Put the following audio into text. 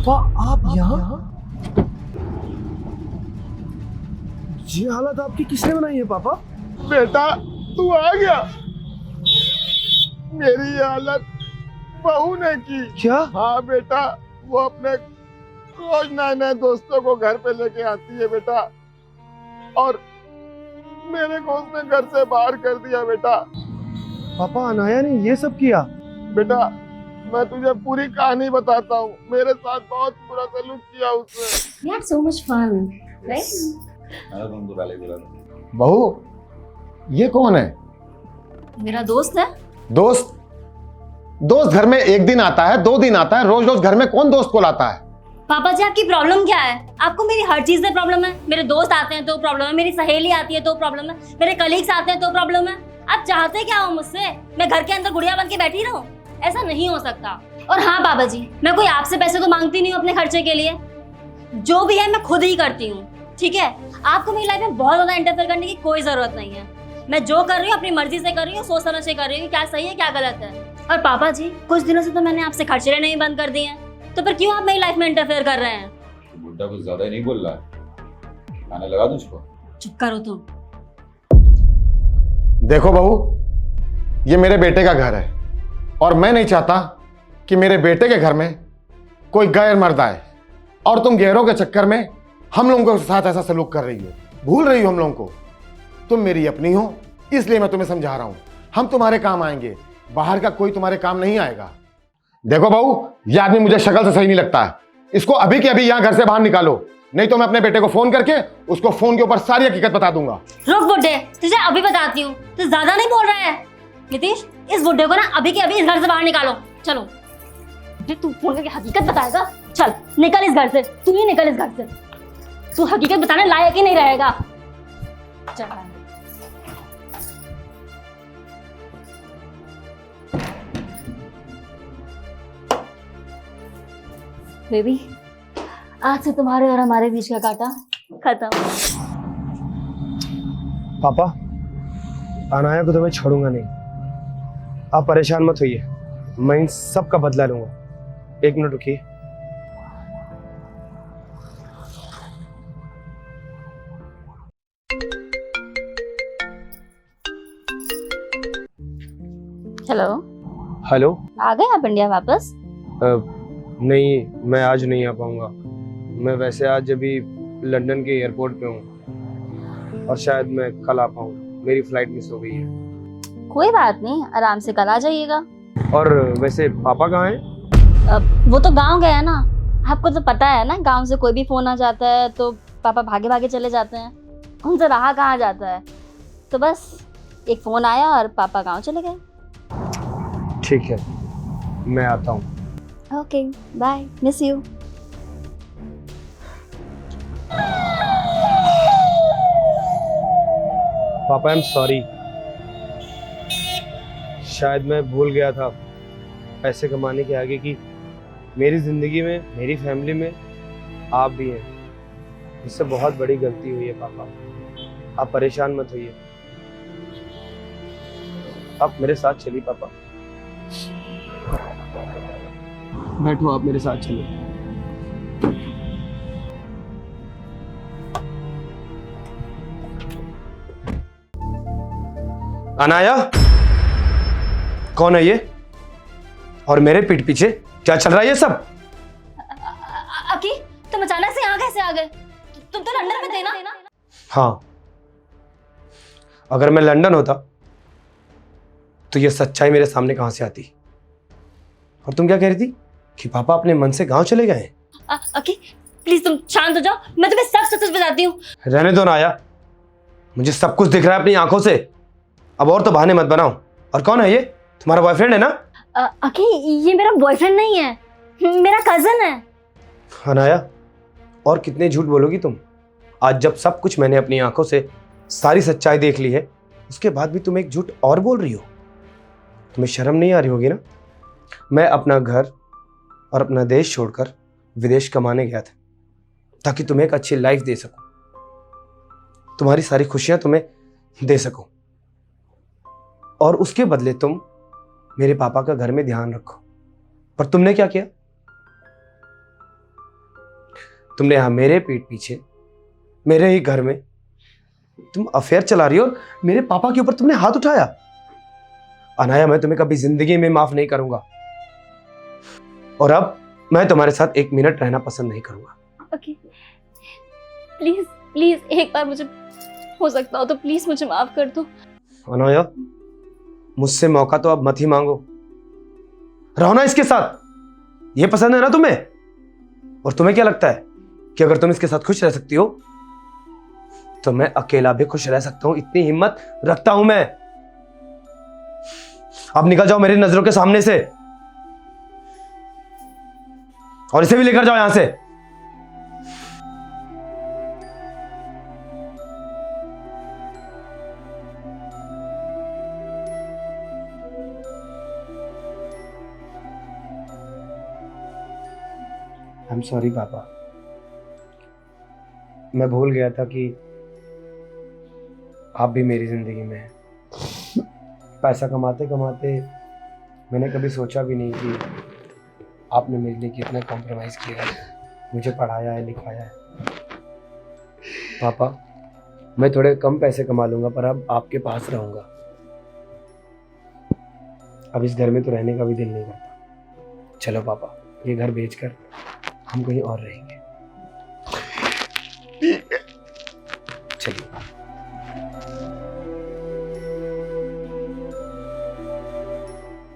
पापा आप यहाँ? ये हालत आपकी किसने बनाई है पापा? बेटा तू आ गया। मेरी ये हालत बहू ने की। क्या? हाँ बेटा, वो अपने रोज नए नए दोस्तों को घर पे लेके आती है बेटा, और मेरे को उसने घर से बाहर कर दिया बेटा। पापा अनाया ने ये सब किया? बेटा मैं तुझे पूरी कहानी बताता हूँ, मेरे साथ बहुत बुरा सलूक किया उसने। We had so much fun, right? मैंने तुमको पहले ही बोला था। बहू ये कौन है? मेरा दोस्त है। दोस्त? दोस्त घर में एक दिन आता है, 2 दिन आता है, रोज रोज घर में कौन दोस्त को लाता है? पापा जी आपकी प्रॉब्लम क्या है? आपको मेरी हर चीज में प्रॉब्लम है। मेरे दोस्त आते हैं तो प्रॉब्लम है, मेरी सहेली आती है तो प्रॉब्लम है, मेरे कलीग्स आते हैं तो प्रॉब्लम है। आप चाहते क्या हो मुझसे? मैं घर के अंदर गुड़िया बन के बैठी रहूं? ऐसा नहीं हो सकता। और हाँ पापा जी, मैं कोई आपसे पैसे तो मांगती नहीं हूँ अपने खर्चे के लिए, जो भी है मैं खुद ही करती हूँ, ठीक है? आपको मेरी लाइफ में बहुत ज्यादा इंटरफेयर करने की कोई जरूरत नहीं है। मैं जो कर रही हूँ अपनी मर्जी से कर रही हूँ, सोच समझ के कर रही हूँ क्या सही है क्या गलत है। और पापा जी कुछ दिनों से तो मैंने आपसे खर्चे लेने ही बंद कर दिए हैं, तो फिर क्यों आप मेरी लाइफ में इंटरफेयर कर रहे हैं? बुड्ढा कुछ ज्यादा ही नहीं बोल रहा है, खाने लगा दूं उसको? चुप करो तुम। देखो बहू, ये मेरे बेटे का घर है और मैं नहीं चाहता कि मेरे बेटे के घर में कोई गैर मर्द आए, और तुम गैरों के चक्कर में हम लोगों के साथ ऐसा सलूक कर रही हो, भूल रही हो हम लोगों को। तुम मेरी अपनी हो, इसलिए मैं तुम्हें समझा रहा हूं। हम तुम्हारे काम आएंगे, बाहर का कोई तुम्हारे काम नहीं आएगा। देखो बहू, ये आदमी मुझे शक्ल से सही नहीं लगता है। इसको अभी के अभी यहां घर से बाहर निकालो, नहीं तो मैं अपने बेटे को फोन करके उसको फोन के ऊपर सारी हकीकत बता दूंगा। रुक बुड्ढे, तुझे अभी बताती हूँ, तू ज्यादा नहीं बोल रहा है। नीतीश, इस बुड्ढे को ना अभी के अभी इस घर से बाहर निकालो। चलो तू फोन करके हकीकत बताएगा? चल निकल इस घर से, तू ही निकल इस घर से। तू हकीकत बताने लायक ही नहीं रहेगा। चल बेबी, आज से तुम्हारे और हमारे बीच का कांटा खत्म। पापा अनाया को तो मैं छोड़ूंगा नहीं, आप परेशान मत होइए, मैं इन सब का बदला लूंगा। 1 मिनट रुकिए। हेलो। हेलो। आ गए आप इंडिया वापस? नहीं, मैं आज नहीं आ पाऊंगा। मैं वैसे आज अभी लंदन के एयरपोर्ट पे हूँ और शायद मैं कल आ पाऊँ, मेरी फ्लाइट मिस हो गई है। कोई बात नहीं, आराम से कल आ जाइएगा। और वैसे पापा कहाँ हैं? वो तो गांव गए हैं ना, आपको तो पता है ना, गांव से कोई भी फोन आ जाता है तो पापा भागे भागे चले जाते हैं, उनसे रहा कहाँ जाता है। तो बस एक फोन आया और पापा गांव चले गए। ठीक है, मैं आता हूँ। Okay bye, miss you. पापा आई एम सॉरी, शायद मैं भूल गया था पैसे कमाने के आगे कि मेरी जिंदगी में, मेरी फैमिली में आप भी हैं। इससे बहुत बड़ी गलती हुई है पापा, आप परेशान मत होइए, आप मेरे साथ चलिए। पापा बैठो, आप मेरे साथ चलिए। अनाया, कौन है ये? और मेरे पीठ पीछे क्या चल रहा है ये सब? अकी, तुम अचानक से यहाँ कैसे आ गए? तुम तो लंदन में थे ना? हाँ, अगर मैं लंदन होता तो ये सच्चाई मेरे सामने कहां से आती? और तुम क्या कह रही थी कि पापा अपने मन से गांव चले गए? अकी प्लीज तुम शांत हो जाओ, मैं तुम्हें सब सच बताती हूँ। रहने दो ना आया, मुझे सब कुछ दिख रहा है अपनी आंखों से, अब और तो बहाने मत बनाओ। और कौन है ये? तुम्हारा बॉयफ्रेंड है ना? अकी ये मेरा बॉयफ्रेंड नहीं है, मेरा कजन है। अनाया, और कितने झूठ बोलोगी तुम? आज जब सब कुछ मैंने अपनी आंखों से सारी सच्चाई देख ली है, उसके बाद भी तुम एक झूठ और बोल रही हो। तुम्हें शर्म नहीं आ रही होगी ना? मैं अपना घर और अपना देश छोड़कर विदेश कमाने गया था ताकि तुम्हें एक अच्छी लाइफ दे सकूं, तुम्हारी सारी खुशियां तुम्हें दे सकूं, और उसके बदले तुम मेरे पापा का घर में ध्यान रखो। पर तुमने क्या किया? तुमने यहाँ मेरे पीठ पीछे मेरे ही घर में तुम अफेयर चला रही हो और मेरे पापा के ऊपर तुमने हाथ उठाया। अनाया, मैं तुम्हें कभी जिंदगी में माफ नहीं करूंगा और अब मैं तुम्हारे साथ 1 मिनट रहना पसंद नहीं करूंगा। ओके, प्लीज प्लीज एक बार मुझे हो सकता हो तो प्लीज मुझे माफ कर दो। अनाया, मुझसे मौका तो अब मत ही मांगो। रहो ना इसके साथ, ये पसंद है ना तुम्हें? और तुम्हें क्या लगता है कि अगर तुम इसके साथ खुश रह सकती हो तो मैं अकेला भी खुश रह सकता हूं? इतनी हिम्मत रखता हूं मैं। अब निकल जाओ मेरी नजरों के सामने से और इसे भी लेकर जाओ यहां से। आई एम सॉरी पापा, मैं भूल गया था कि आप भी मेरी जिंदगी में हैं। पैसा कमाते कमाते मैंने कभी सोचा भी नहीं कि आपने मेरे लिए कितना कॉम्प्रोमाइज़ किया है, मुझे पढ़ाया है, लिखाया है। पापा, मैं थोड़े कम पैसे कमा लूँगा पर अब आपके पास रहूँगा। अब इस घर में तो रहने का भी दिल नहीं करता। चलो पापा, ये घर बेचकर हम कहीं और रहेंगे। ठीक